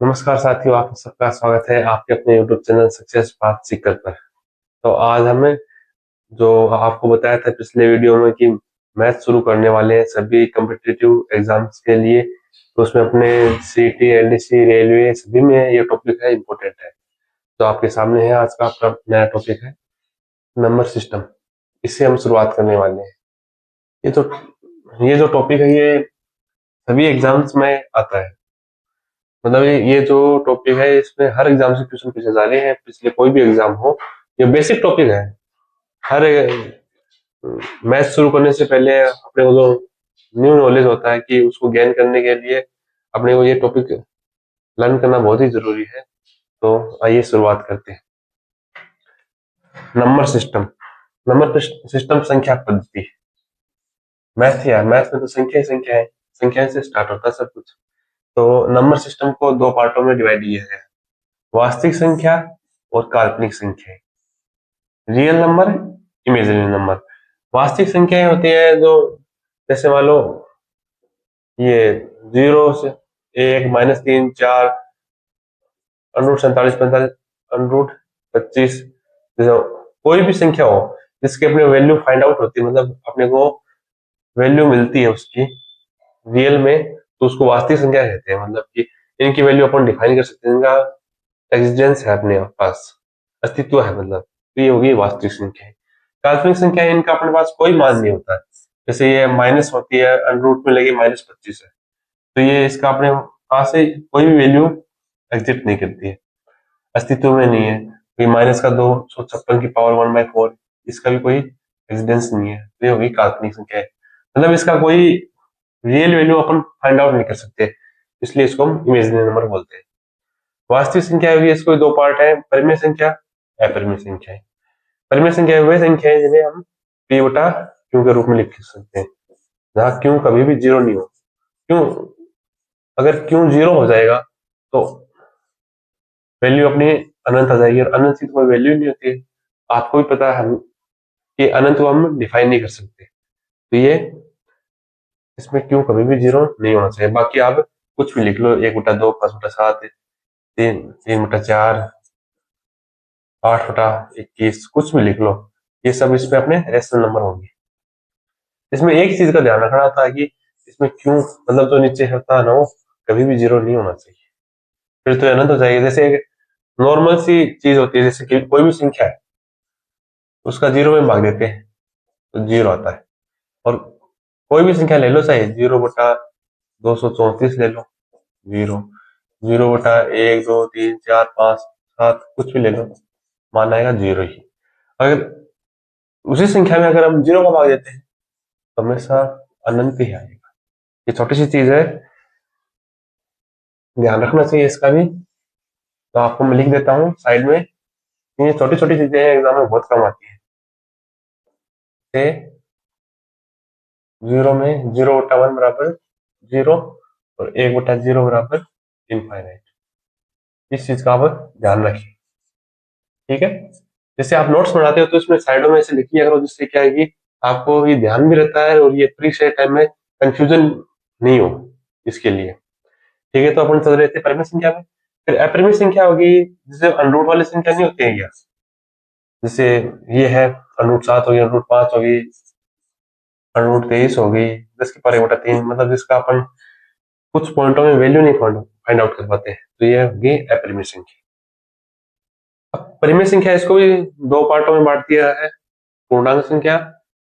नमस्कार साथियों, आप सबका स्वागत है आपके अपने YouTube channel success path Sikar पर। तो आज हमें जो आपको बताया था पिछले वीडियो में कि मैथ शुरू करने वाले हैं सभी कम्पिटिटिव एग्जाम्स के लिए, तो उसमें अपने सीटी, एलडीसी, रेलवे सभी में ये टॉपिक है, इम्पोर्टेंट है। तो आपके सामने है आज का आपका नया टॉपिक है नंबर सिस्टम। इससे हम शुरुआत करने वाले हैं। ये तो ये जो टॉपिक है ये सभी एग्जाम्स में आता है। मतलब ये जो टॉपिक है इसमें हर एग्जाम से क्वेश्चन पूछे जा रहे हैं, पिछले कोई भी एग्जाम हो। ये बेसिक टॉपिक है। हर मैथ शुरू करने से पहले अपने को जो न्यू नॉलेज होता है कि उसको गेन करने के लिए अपने को ये टॉपिक लर्न करना बहुत ही जरूरी है। तो आइए शुरुआत करते हैं। Number system. नंबर सिस्टम संख्या पद्धति। मैथ यार, मैथ में तो संख्या ही संख्या है, संख्या से स्टार्ट होता है सब कुछ। तो नंबर सिस्टम को दो पार्टों में डिवाइड किया गया है, वास्तविक संख्या और काल्पनिक संख्या। Real number, imaginary number. वास्तविक संख्याएं होती है जो, जैसे मान लो ये 0 से 1, -3, 4, √47, 45, √25, जैसे कोई भी संख्या हो जिसकी अपने वैल्यू फाइंड आउट होती है, मतलब अपने को वैल्यू मिलती है उसकी रियल में, तो उसको वास्तविक संख्या कहते हैं। मतलब कि इनकी वैल्यू अपन डिफाइन कर सकते हैं, इनका एग्जिस्टेंस है अपने पास, अस्तित्व है, मतलब तो ये होगी वास्तविक संख्या। काल्पनिक संख्या है, इनका अपने पास कोई मान नहीं होता है। जैसे ये माइनस होती है, √ में लगी -25 है, तो ये इसका अपने पास से कोई भी वैल्यू एग्जिस्ट नहीं करती है, अस्तित्व में नहीं है। तो माइनस का 256 की पावर 1/4, इसका भी कोई एग्जिस्टेंस नहीं है, तो ये होगी काल्पनिक संख्या है। मतलब इसका कोई रियल वैल्यू अपन फाइंड आउट नहीं कर सकते, इसलिए इसको हम इमेजिनरी नंबर बोलते हैं। वास्तविक संख्या होगी, इसको दो पार्ट है, परिमेय संख्या, अपरिमेय संख्या। परिमेय संख्या वे संख्या है जिन्हें हम p बटा q के रूप में लिख सकते हैं, जहाँ q कभी भी जीरो नहीं हो। क्यों? अगर q जीरो हो जाएगा तो वैल्यू अपनी अनंत आ जाएगी, और अनंत की तो कोई वैल्यू नहीं होती है। आपको भी पता है कि अनंत को हम डिफाइन नहीं कर सकते, तो ये इसमें q कभी भी जीरो नहीं होना चाहिए। बाकी आप कुछ भी लिख लो, 1/2, 5/7, 3/4, 8/21, कुछ भी लिख लो, ये सब इसमें अपने रेशनल नंबर होंगे। इसमें एक चीज का ध्यान रखना होता है कि इसमें क्यों, मतलब जो नीचे होता है ना, वो कभी भी जीरो नहीं होना चाहिए, फिर तो अनंत हो जाएगी। जैसे एक नॉर्मल सी चीज होती है, जैसे कि कोई भी संख्या है उसका जीरो में भाग देते हैं तो जीरो आता है, और कोई भी संख्या ले लो, चाहे 0/234 ले लो, जीरो। 0/1, 2, 3, 4, 5, 7, कुछ भी ले लो, मान आएगा जीरो ही। अगर उसी संख्या में अगर हम जीरो का भाग देते हैं तो हमेशा अनंत ही आएगा। ये छोटी सी चीज है, ध्यान रखना चाहिए इसका भी। तो आपको मैं लिख देता हूँ साइड में, ये छोटी छोटी चीजें एग्जाम में बहुत कम आती है। जैसे 0 में 0/1 बराबर 0, और 1/0 बराबर इनफाइनाइट। इस चीज का आप ध्यान रखिए, ठीक है। जैसे आप नोट्स बनाते हो तो इसमें साइडों में ऐसे लिख लिया करो, जिससे क्या है कि आपको ये ध्यान भी रहता है, और ये परीक्षा टाइम में कंफ्यूजन नहीं हो, इसके लिए। ठीक है, तो अपन चल रहे थे परिमेय संख्या में। फिर अपरिमेय संख्या होगी, जिसे अनरूट वाली संख्या नहीं होती है क्या, जैसे ये है √7 होगी, √5 होगी, √23 होगी, 10⁻3, मतलब जिसका अपन कुछ पॉइंटों में वैल्यू नहीं फाइंड आउट कर पाते हैं, तो ये होगी अपरिमेय संख्या। अब परिमेय संख्या, इसको भी दो पार्टों में बांट दिया है, पूर्णांक संख्या,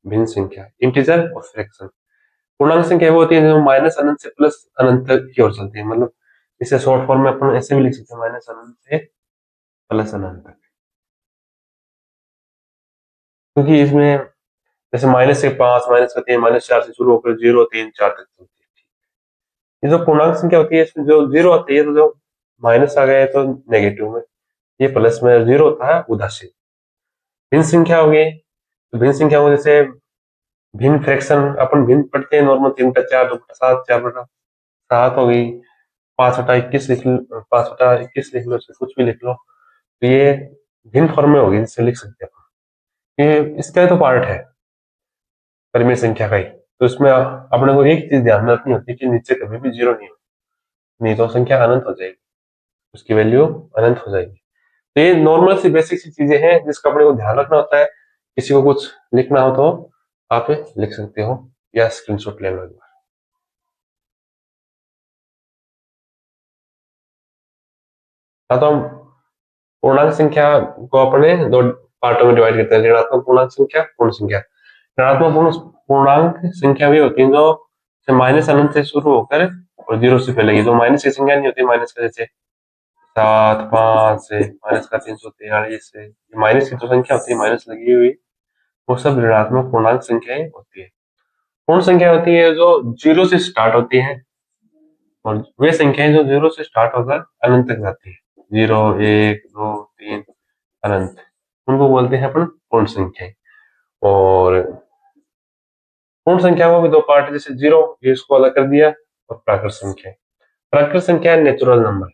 भिन्न संख्या, इंटीजर और फ्रैक्शन। पूर्णांक संख्या वो होती है जो माइनस अनंत से प्लस अनंत की ओर चलती है, मतलब इसे शॉर्ट फॉर्म में अपन ऐसे भी लिख सकते हैं, माइनस अनंत से प्लस अनंत तक। क्योंकि इसमें जैसे -5, -3, -4 से शुरू होकर 0, 3, 4 तक चलती है। ये जो पूर्णांक संख्या होती है इसमें जो जीरो आती है, तो जो माइनस आ गया है तो नेगेटिव में, ये प्लस में, जीरो होता है उदासीन। भिन्न संख्या हो गई, तो भिन्न संख्या हो जैसे भिन्न फ्रैक्शन, अपन भिन्न पढ़ते हैं नॉर्मल, 3/4, 2/7, 4/7 हो गई, 5/21 लिख लो, 5/21 लिख लो, कुछ भी लिख लो, तो ये भिन्न फॉर्म में होगी, जिससे लिख सकते हैं। ये इसका तो पार्ट है परिमेय संख्या का ही। तो इसमें अपने को एक चीज ध्यान में रखनी होती है कि नीचे कभी भी जीरो नहीं हो, नहीं तो संख्या अनंत हो जाएगी। उसकी वैल्यू अनंत हो जाएगी। तो ये नॉर्मल सी बेसिक सी चीजें हैं जिसका अपने को ध्यान रखना होता है। किसी को कुछ लिखना हो तो आप लिख सकते हो या स्क्रीनशॉट ले लो एक बार। हाँ, तो हम पूर्णांक संख्या को अपने दो पार्टों में डिवाइड करते हैं, ऋणात्मक पूर्णांक संख्या, पूर्ण संख्या। ऋणात्मक पूर्णांक संख्या भी होती है जो माइनस अनंत से शुरू होकर और जीरो से फैलेगी। जो माइनस की संख्या नहीं होती, माइनस का जैसे 7, 5 से माइनस का 343 से, माइनस की जो संख्या होती है माइनस लगी हुई, वो सब ऋणात्मक पूर्णांक संख्याएं होती है। पूर्ण संख्या होती है जो जीरो से स्टार्ट होती है, और वे संख्याएं जो जीरो से स्टार्ट होकर अनंत तक जाती है, 0, 1, 2, 3 अनंत, उनको बोलते हैं अपन पूर्ण संख्याएं। और पूर्ण संख्या को भी दो पार्ट, जैसे जीरो, ये इसको अलग कर दिया, और प्राकृत संख्या। प्राकृत संख्या नेचुरल नंबर,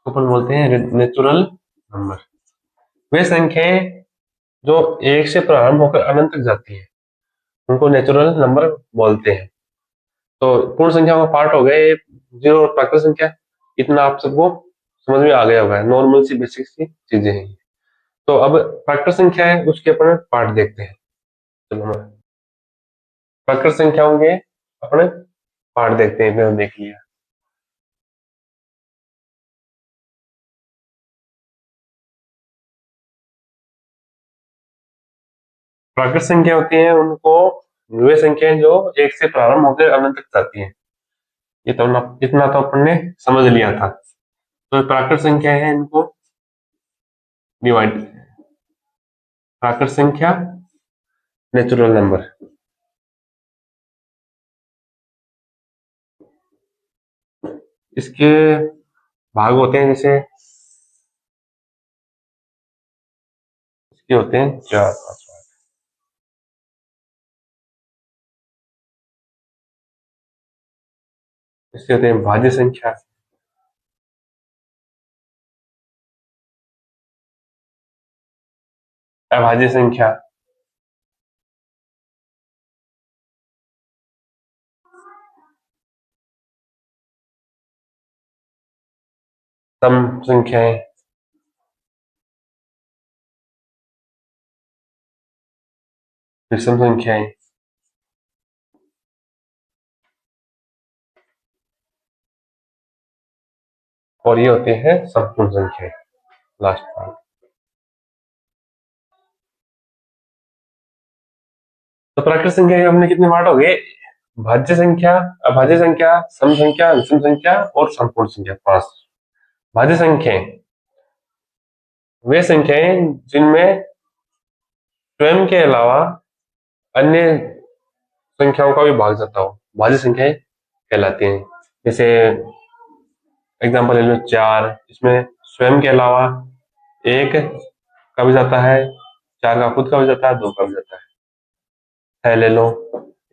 अपन बोलते हैं नेचुरल नंबर। वे संख्याएं जो एक से प्रारंभ होकर अनंत तक जाती है, उनको नेचुरल नंबर बोलते हैं। तो पूर्ण संख्या का पार्ट हो गए जीरो और प्राकृत संख्या। इतना आप सबको समझ में आ गया होगा, नॉर्मल सी बेसिक सी चीजें हैं। तो अब प्राकृत संख्या है, उसके अपने पार्ट देखते हैं। चलो मैं प्राकृत संख्याओं के अपने पार्ट देखते हैं, मैंने देख लिया। प्राकृत संख्या होती है उनको वे संख्याएं जो एक से प्रारंभ होकर अनंत तक जाती हैं। ये तो इतना तो अपन ने समझ लिया था। तो प्राकृत संख्या है, इनको डिवाइड, प्राकृत संख्या नेचुरल नंबर, इसके भाग होते हैं, जैसे इसके होते हैं 4, 5, 8। इसके होते हैं भाज्य संख्या, अभाज्य संख्या, सम संख्याएं, विषम संख्याएं, और ये होते हैं संपूर्ण संख्याएं, लास्ट पार्ट। तो प्राकृत संख्या के हमने कितने पार्ट हो गए? भाज्य संख्या, अभाज्य संख्या, सम संख्या, विषम संख्या और संपूर्ण संख्या, 5। भाज्य संख्याएं वे संख्याएं जिनमें स्वयं के अलावा अन्य संख्याओं का भी भाग जाता हो, भाज्य संख्याएं कहलाती हैं। जैसे एग्जांपल ले लो 4, इसमें स्वयं के अलावा एक का भी जाता है, 4 का खुद का भी जाता है, 2 का भी जाता है। 6 ले लो,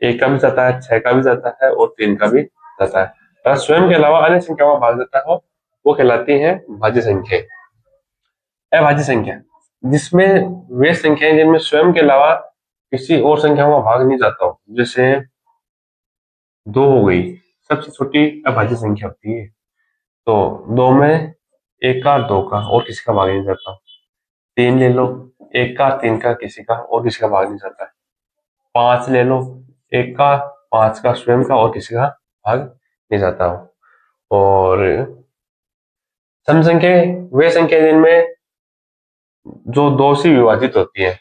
1 का भी जाता है, 6 का भी जाता है, और 3 का भी जाता है। अगर स्वयं के अलावा अन्य संख्याओं का भाग जाता हो, वो कहलाती है भाज्य संख्या। अभाज्य संख्या जिसमें वे संख्याएं जिनमें स्वयं के अलावा किसी और संख्याओं का भाग नहीं जाता हो, जैसे 2 हो गई, सबसे छोटी अभाज्य संख्या होती है। तो 2 में 1 का, 2 का और किसी का भाग नहीं जाता। 3 ले लो, 1 का, 3 का, किसी का और किसी का भाग नहीं जाता है। 5 ले लो, 1 का, 5 का स्वयं का और किसी का भाग नहीं जाता हो। और सम संख्या वे संख्या जिनमें जो 2 से विभाजित होती है,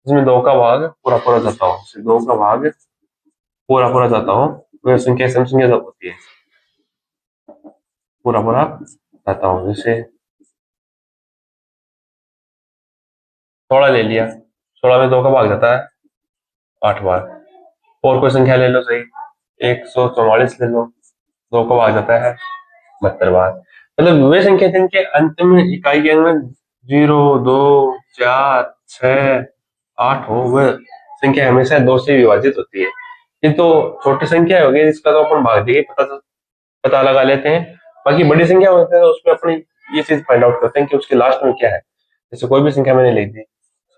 जिसमें 2 का भाग पूरा पूरा जाता हो, 2 का भाग पूरा पूरा जाता हो, वे संख्या सम संख्या जब होती है, पूरा पूरा जाता हो। जैसे 16 ले लिया, 16 में 2 का भाग जाता है 8 बार। और कोई संख्या ले लो, सही 144 ले लो, 2 का भाग जाता है 72 बार। मतलब वे संख्या जिनके अंत में इकाई के अंक में 0, 2, 4, 6, 8 हो, वह संख्या हमेशा 2 से विभाजित होती है। ये तो छोटी संख्या होगी जिसका तो अपन भाग देके पता लगा लेते हैं। बाकी बड़ी संख्या होती है तो उसमें अपनी ये चीज फाइंड आउट करते हैं कि उसके लास्ट में क्या है। जैसे कोई भी संख्या मैंने लिख दी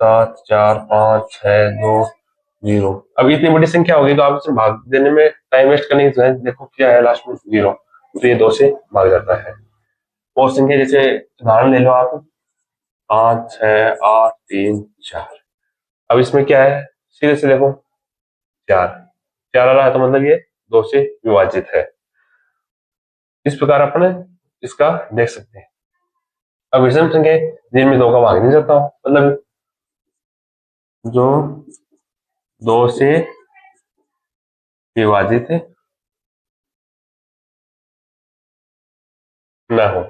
7, 4, 5, 6, 2, 0। अब इतनी बड़ी संख्या होगी तो आप इसे भाग देने में टाइम वेस्ट करने की जरूरत, देखो क्या है लास्ट में 0। तो ये 2 से भाग जाता है। और संख्या जैसे उदाहरण ले लो आप, 5, 6, 8, 3, 4। अब इसमें क्या है, सीधे से देखो 4 4 आ रहा है, तो मतलब ये 2 से विभाजित है। इस प्रकार अपने इसका देख सकते हैं। अब विषम संख्या जिनमें 2 का भाग नहीं जाता हो, मतलब जो 2 से विभाजित ना हो,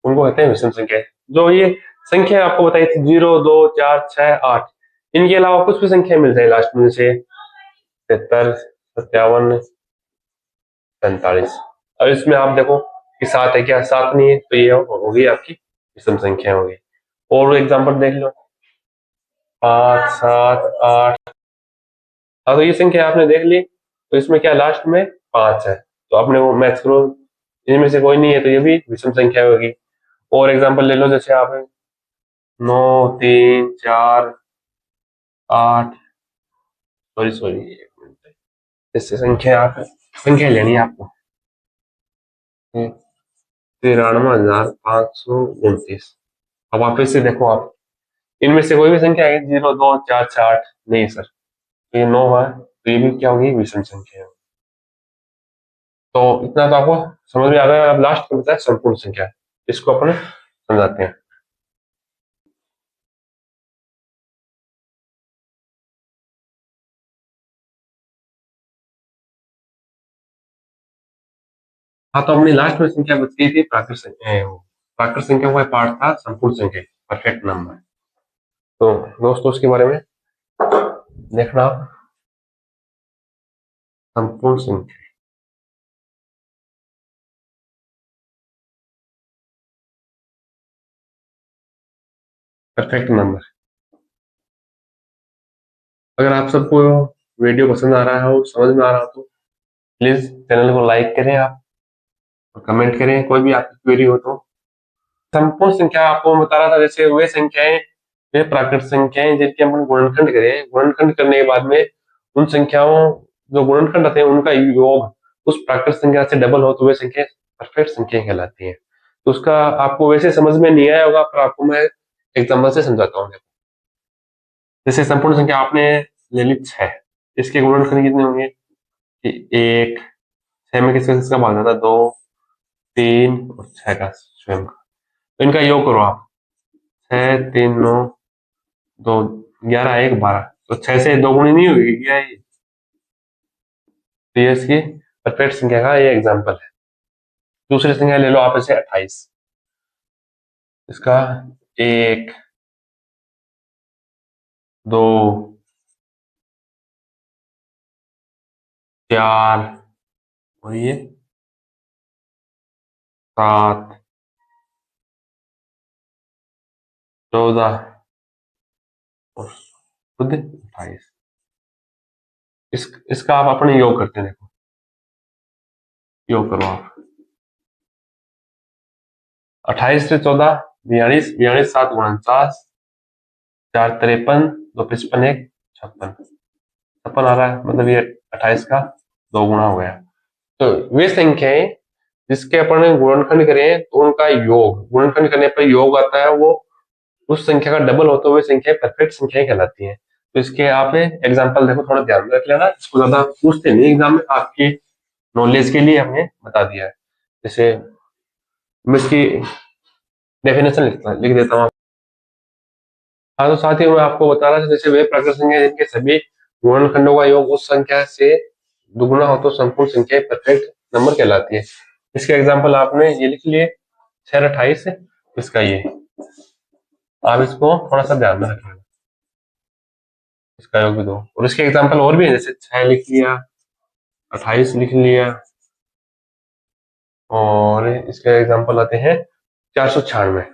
उनको कहते हैं विषम संख्या। जो ये संख्या आपको बताई थी 0, 2, 4, 6, 8, इनके अलावा कुछ भी संख्या मिल जाए लास्ट में, जैसे 73, 57, 45। अब इसमें आप देखो कि 7 है क्या, 7 नहीं है, तो ये होगी आपकी विषम संख्या होगी। और एग्जांपल देख लो, 5, 7, 8। हाँ, तो ये संख्या आपने देख ली, तो इसमें क्या लास्ट में 5 है, तो आपने वो मैथ करो, इनमें से कोई नहीं है, तो ये भी विषम संख्या होगी। और एग्जांपल ले लो, जैसे आप 9, 3, 4, 8, सॉरी सॉरी, 1 मिनट, इससे संख्या आप संख्या लेनी है आपको, 93,529। अब वापस से देखो आप, इनमें से कोई भी संख्या है 0, 2, 4, 6, 8 नहीं सर, तो ये 9 है, तो ये भी क्या होगी, विषम संख्या है। तो इतना तो आपको समझ में आ गया। अब लास्ट में बताया संपूर्ण संख्या, इसको अपन समझाते हैं। हाँ, तो हमने लास्ट में संख्या बताई थी प्राकृत संख्या, प्राकृत संख्या का पार्ट था संपूर्ण संख्या, परफेक्ट नंबर। तो दोस्तों उसके बारे में देखना आप, संपूर्ण संख्या, परफेक्ट नंबर। अगर आप सबको वीडियो पसंद आ रहा हो, समझ में आ रहा हो, तो प्लीज चैनल को लाइक करें आप, और कमेंट करें कोई भी आपकी क्वेरी हो तो। संपूर्ण संख्या आपको मैं बता रहा था, जैसे वे संख्याएं, वे प्राकृत संख्याएं जिनके हम गुणनखंड करें, गुणनखंड करने के बाद में उन संख्याओं, जो गुणनखंड आते हैं उनका योग उस प्राकृत संख्या से डबल हो, तो वे संख्या परफेक्ट संख्या कहलाती है। तो उसका आपको वैसे समझ में नहीं आया होगा, पर आपको मैं एग्जाम्पल से समझाता हूँ। जैसे संपूर्ण संख्या आपने ले ली 6, इसके गुणनखंड कितने होंगे कि 1, 6 में किसका किसका भाग जाता है, 2, 3 और 6 का स्वयं का। तो इनका योग करो आप, 6, 3, 9, 2, 11, 1, 12। तो 6 से 2 गुणी नहीं होगी क्या ये, तो ये इसकी परफेक्ट संख्या का ये एग्जाम्पल है। दूसरी संख्या ले लो आप, इसे 28, इसका 1, 2, 4 और ये 7, 14 और खुद 28। इसका आप अपने योग करते हैं, देखो योग करो आप, 28 से 14, 42, 42, 7 49, 4 53, 2 55, 1 56, 56 आ रहा है, मतलब ये 28 का 2 गुना हो गया। तो वे संख्याएं जिसके अपन ने गुणनखंड करें, तो उनका योग, गुणनखंड करने पर योग आता है, वो उस संख्या का डबल होते हुए संख्या परफेक्ट संख्याएं कहलाती हैं। तो इसके आप एग्जाम्पल देखो, थोड़ा ध्यान में रख लेना, इसको ज्यादा पूछते नहीं एग्जाम में, आपके नॉलेज के लिए हमने बता दिया है। जैसे मैं इसकी डेफिनेशन लिख देता हूँ। हाँ, तो साथ ही मैं आपको बता रहा था, जैसे वे प्राकृत संख्या जिनके सभी गुणनखंडों का योग उस संख्या से दुगुना हो, तो संपूर्ण संख्या परफेक्ट नंबर कहलाती है। इसके एग्जाम्पल आपने ये लिख लिए, 6 और 28, इसका ये, आप इसको थोड़ा सा ध्यान में रखना, इसका योग भी 2। और इसके एग्जाम्पल और भी है, जैसे 6 लिख लिया, 28 लिख लिया, और इसके एग्जाम्पल आते हैं 496,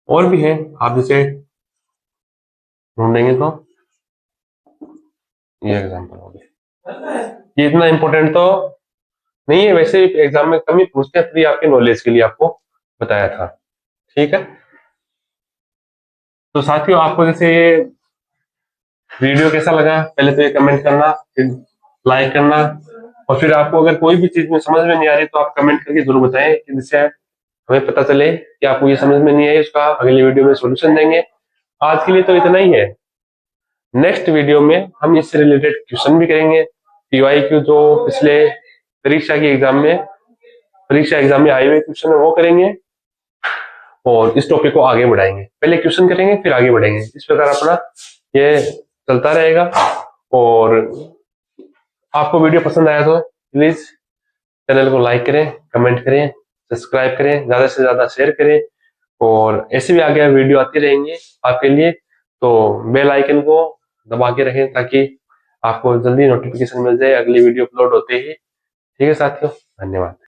और भी है, आप जैसे ढूंढेंगे तो ये एग्जाम्पल हो गए। ये इतना इंपॉर्टेंट तो नहीं है, वैसे एग्जाम में कम ही पूछते हैं, फ्री आपके नॉलेज के लिए आपको बताया था। ठीक है, तो साथियों आपको जैसे ये वीडियो कैसा लगा, पहले तो ये कमेंट करना, फिर लाइक करना, और फिर आपको अगर कोई भी चीज में समझ में नहीं आ रही तो आप कमेंट करके जरूर बताएं, कि जिससे हमें पता चले कि आपको ये समझ में नहीं आई, उसका अगली वीडियो में सोल्यूशन देंगे। आज के लिए तो इतना ही है। नेक्स्ट वीडियो में हम इससे रिलेटेड क्वेश्चन भी करेंगे, PYQ जो पिछले परीक्षा एग्जाम में आए हुए क्वेश्चन है वो करेंगे, और इस टॉपिक को आगे बढ़ाएंगे। पहले क्वेश्चन करेंगे फिर आगे बढ़ेंगे, इस प्रकार अपना ये चलता रहेगा। और आपको वीडियो पसंद आया तो प्लीज चैनल को लाइक करें, कमेंट करें, सब्सक्राइब करें, ज्यादा से ज्यादा शेयर करें, और ऐसे भी आगे वीडियो आती रहेंगे आपके लिए। तो बेल आइकन को दबा के रखें ताकि आपको जल्दी नोटिफिकेशन मिल जाए अगली वीडियो अपलोड होते ही। ठीक है साथियों, धन्यवाद।